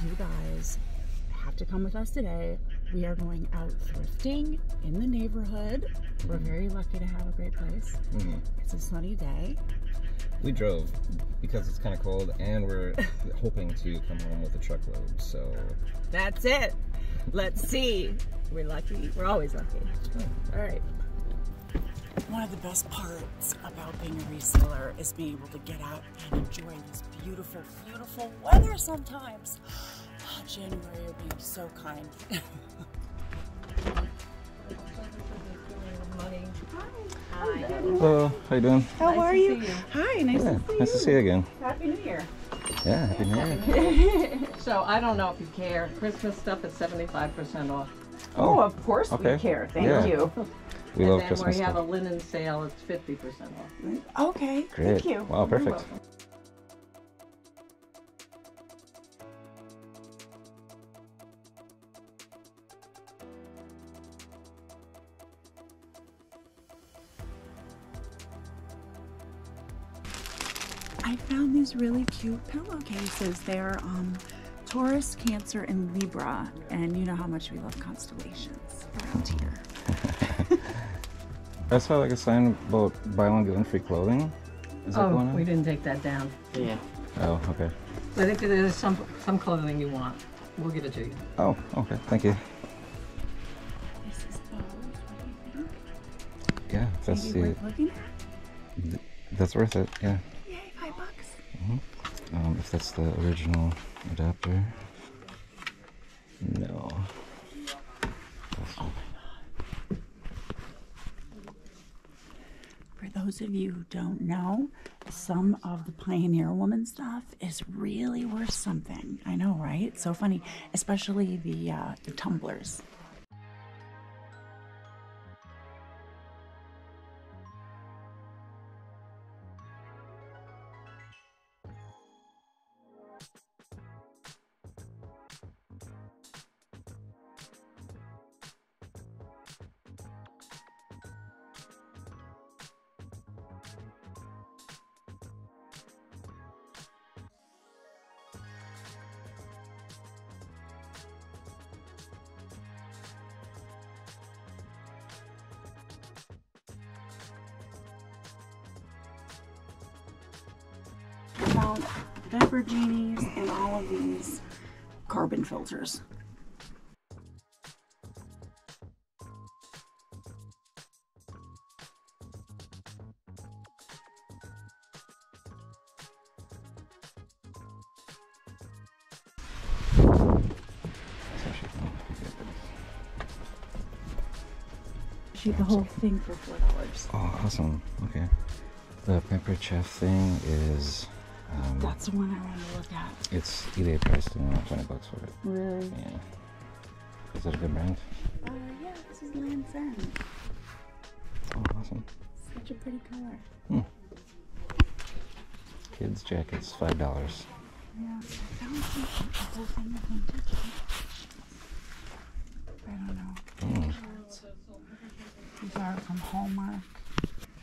you guys have to come with us today. We are going out thrifting in the neighborhood. We're very lucky to have a great place. It's a sunny day. We drove because it's kind of cold, and we're hoping to come home with a truckload, so... That's it. Let's see. We're lucky. We're always lucky. All right. One of the best parts about being a reseller is being able to get out and enjoy this beautiful, beautiful weather sometimes. Oh, January, you're being so kind. Hi. Hello, how you doing? How are you? Hi, nice to see you. Nice to see you again. Happy New Year. Yeah, Happy New Year. So I don't know if you care. Christmas stuff is 75% off. Oh, of course we care. Thank you. We love Christmas where you have stuff. a linen sale, it's 50% off. Okay, Great. thank you. Wow, perfect. I found these really cute pillowcases. They're Taurus, Cancer, and Libra, and you know how much we love constellations around here. I saw like a sign about buy one get one free clothing. Is that going on? We didn't take that down. Yeah. Oh, okay. But if there's some clothing you want, we'll give it to you. Oh, okay. Thank you. This is Bose. What do you think? Yeah, that's Maybe worth looking at? that's worth it. Yeah. Yay, $5. If that's the original adapter. No. Oh my God. For those of you who don't know, some of the Pioneer Woman stuff is really worth something. I know, right? It's so funny, especially the tumblers. Found diaper genies and all of these carbon filters. Shoot the whole thing for $4. Oh, awesome. Okay. The Pampered Chef thing is... That's the one I want to look at. It's eBay priced around $20 for it. Really? Yeah. Is that a good brand? Yeah, this is Land's End. Oh, awesome. Such a pretty color. Kids jackets, $5. Yeah. I found a whole thing of vintage. I don't know. These are from Hallmark.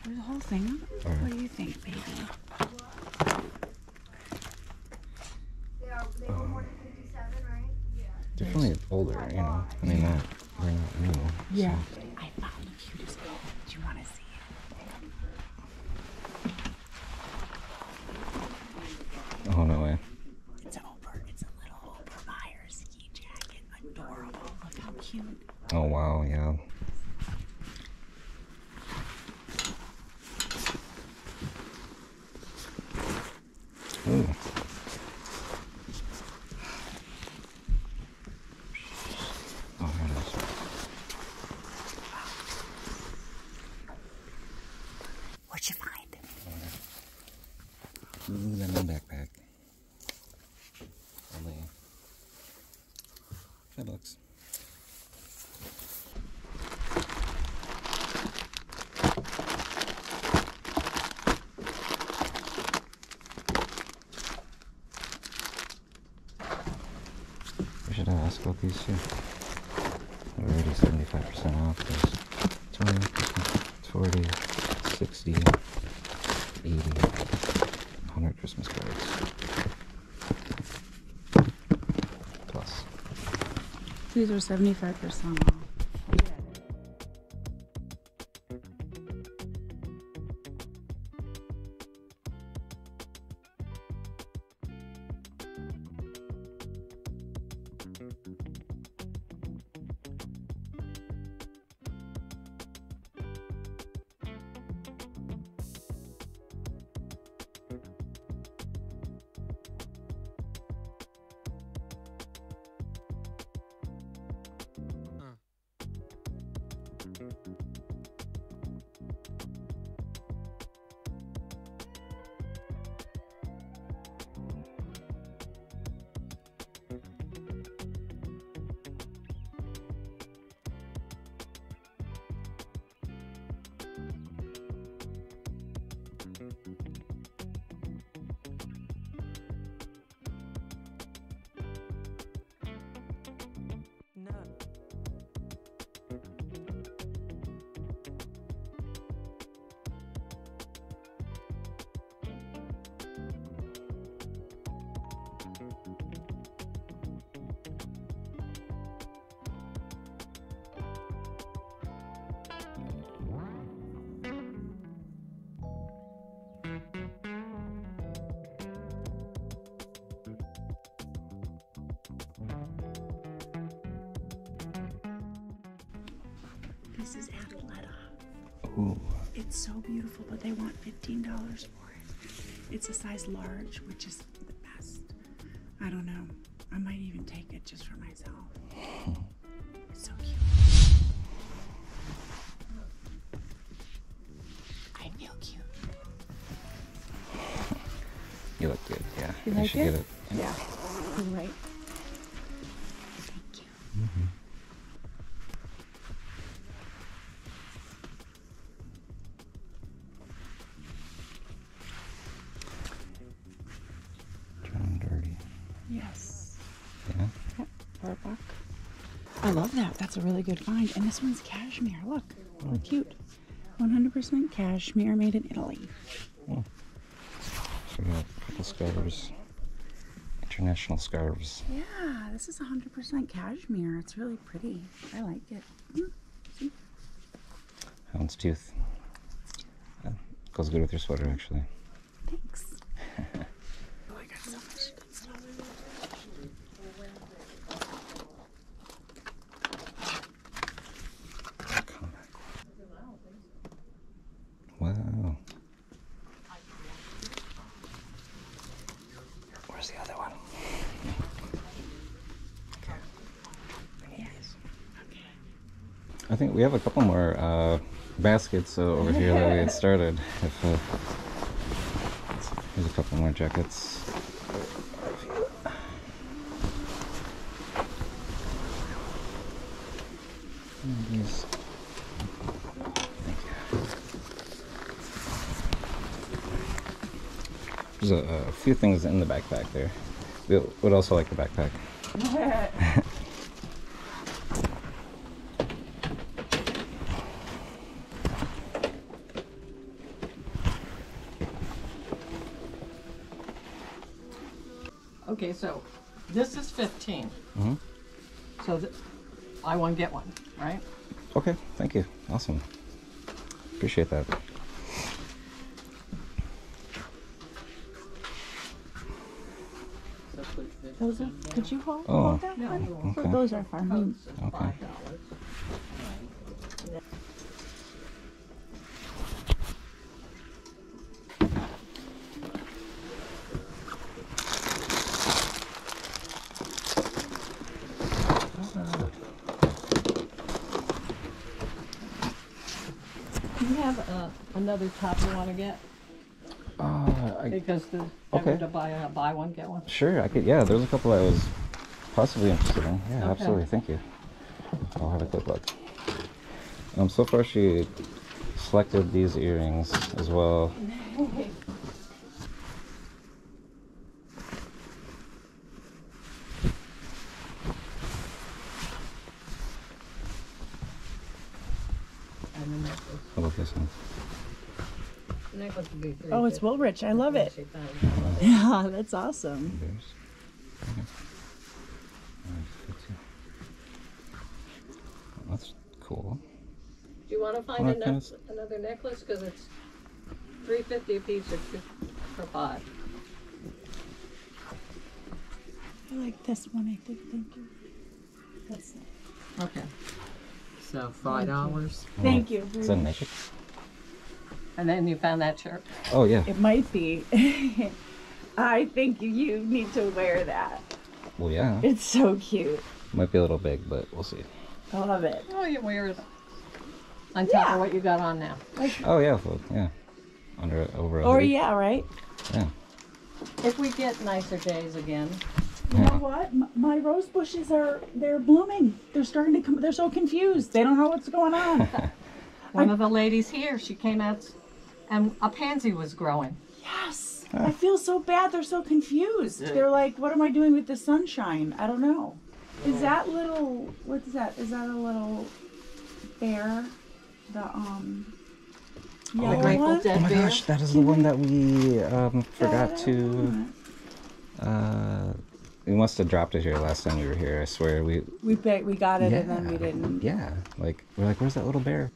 There's a whole thing. What do you think, baby? Definitely older, you know. I mean, they're not new. Yeah. So. I found the cutest girl. Do you want to see it? Oh, no way. It's over. It's a little Oprah Meyer ski jacket. Adorable. Look how cute. Oh, wow, yeah. Ooh. Oh, here it is. What'd you find? Lululemon backpack. Only $5. We should ask about these too. We're already 75% off. There's 20, 40, 60, 80, 100 Christmas cards. These are 75% off. This is Athleta. Ooh. It's so beautiful, but they want $15 for it. It's a size large, which is the best. I don't know. I might even take it just for myself. It's so cute. I feel cute. You look good, yeah. You like should it? get it. Yeah. You're right. Thank you. Mm-hmm. Dirty. Yes. Yeah. Yep. For $1. I love that. That's a really good find. And this one's cashmere. Look. How cute. 100% cashmere made in Italy. Oh. So we got a couple scarves. International scarves. Yeah, this is 100% cashmere. It's really pretty. I like it. See? Houndstooth. Goes good with your sweater, actually. Thanks. Oh, I got so much good stuff. Wow. Where's the other one? Okay. Yes. Okay. I think we have a couple more baskets over here that we had started. If here's a couple more jackets. And these. Thank you. There's a few things in the backpack there. We would also like the backpack. Okay, so this is 15. Mm-hmm. So buy one, get one, right? Okay, thank you. Awesome. Appreciate that. Those are, could you hold, Oh, that one? okay. Those are for me. Okay. Do you have another top you want to get? Because the Okay. to buy one, get one. Sure, I could. Yeah, there's a couple I was possibly interested in. Yeah, Okay. absolutely. Thank you. I'll have a quick look. So far she selected these earrings as well. And the necklace. How about this one? The necklace would be Oh, it's Woolrich. I love it. $30. Yeah, that's awesome. There's. Okay. Alright, good too. you want to find Well, another necklace? Because it's $3.50 a piece for 5. I like this one, I think. Thank you. That's it. Okay. So $5. Thank you. Is that naked? And then you found that shirt. Oh yeah. It might be. I think you need to wear that. Well, yeah. It's so cute. Might be a little big, but we'll see. I love it. Oh, you wear it on top of what you got on now. Oh yeah, well, yeah. Over a Or hoodie. yeah, right? Yeah. If we get nicer days again. You know what? My rose bushes they're blooming. They're starting to come. They're so confused. They don't know what's going on. One of the ladies here, she came out and a pansy was growing. Yes. I feel so bad. They're so confused. They're like, what am I doing with the sunshine? I don't know. Is that little, what is that? Is that a little bear? The, yellow The Grateful one? Dead Oh my bear. gosh, that is the one that we forgot to. We must have dropped it here last time we were here. I swear we got it and then we didn't. Yeah, like we're like, where's that little bear?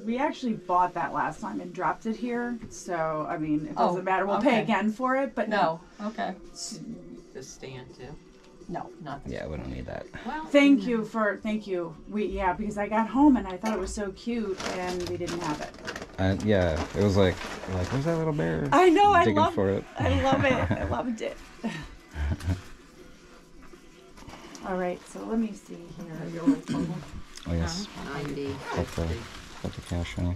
We actually bought that last time and dropped it here. So, I mean, it doesn't matter. We'll pay okay. again for it, but No. Okay. The stand too. No, not this. Yeah, we don't need that. Well, Thank you. Because I got home and I thought it was so cute and we didn't have it. Yeah, it was like, where's that little bear? I know, I Digging love for it. I love it. I loved it. All right, so let me see here. Oh yes. 90. Got the cash money.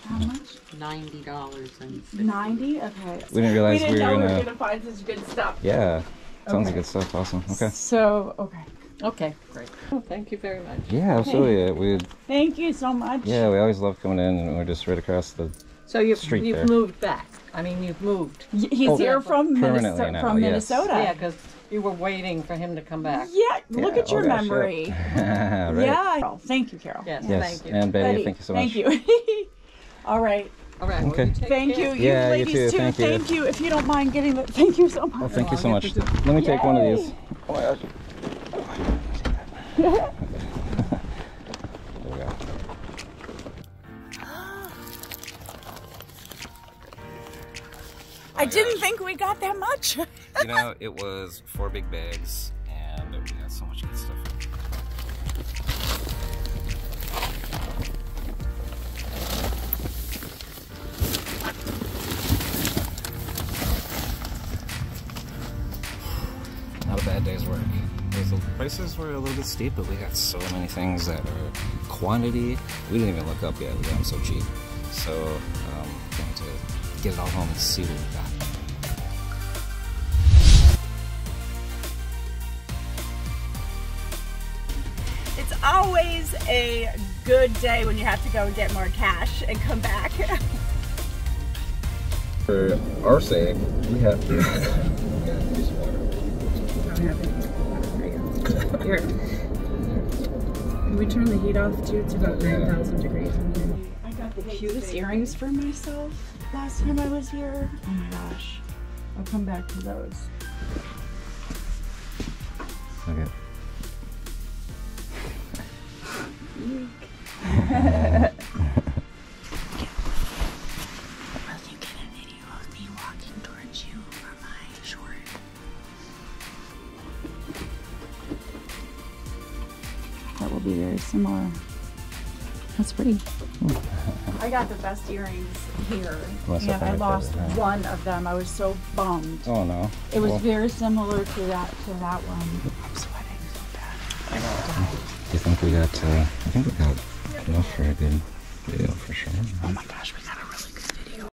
How much? $90 and 90? Okay. We didn't realize we we didn't were know we were gonna. gonna find such good stuff. Yeah, sounds Okay. like good stuff. Awesome. Okay. So, okay. Okay, great. Oh, thank you very much. Yeah, absolutely. We Thank you so much. yeah, we always love coming in, and we're just right across the. So you've Street there. moved back. I mean, you've moved. He's Oh, here from permanently now, yes. Minnesota. Yeah, because you were waiting for him to come back. Yeah, look Yeah, at your oh gosh, memory. yeah. Right. Yeah. Oh, thank you, Carol. Yes, Yes, thank you. and Betty, Betty, thank you so much. Thank you. All right. All right. Okay. Well, you take Thank care. you. You Yeah, you ladies too. too. Thank you. If you don't mind getting the. Thank you so much. Well, thank you so I'll much. get this- Let me take one of Yay. these. Oh my gosh. There we go. I didn't think we got that much. You know, it was 4 big bags, and we got so much good stuff. Not a bad day's work. The prices were a little bit steep, but we got so many things that are quantity. We didn't even look up yet. We got them so cheap. So, going to get it all home and see what we got. It's always a good day when you have to go and get more cash and come back. For our sake, we have. Here. Can we turn the heat off too? It's about 9,000 degrees in here. I got the cutest earrings for myself last time I was here. Oh my gosh. I'll come back to those. Okay. Will you get a video of me walking towards you for my short? That will be very similar. That's pretty. I got the best earrings here, Must have and I been lost favorite, huh? one of them. I was so bummed. Oh no. It was Well, very similar to that one. I'm sweating so bad. do you think we got? I think we got enough for a good video for sure. Oh my gosh, we got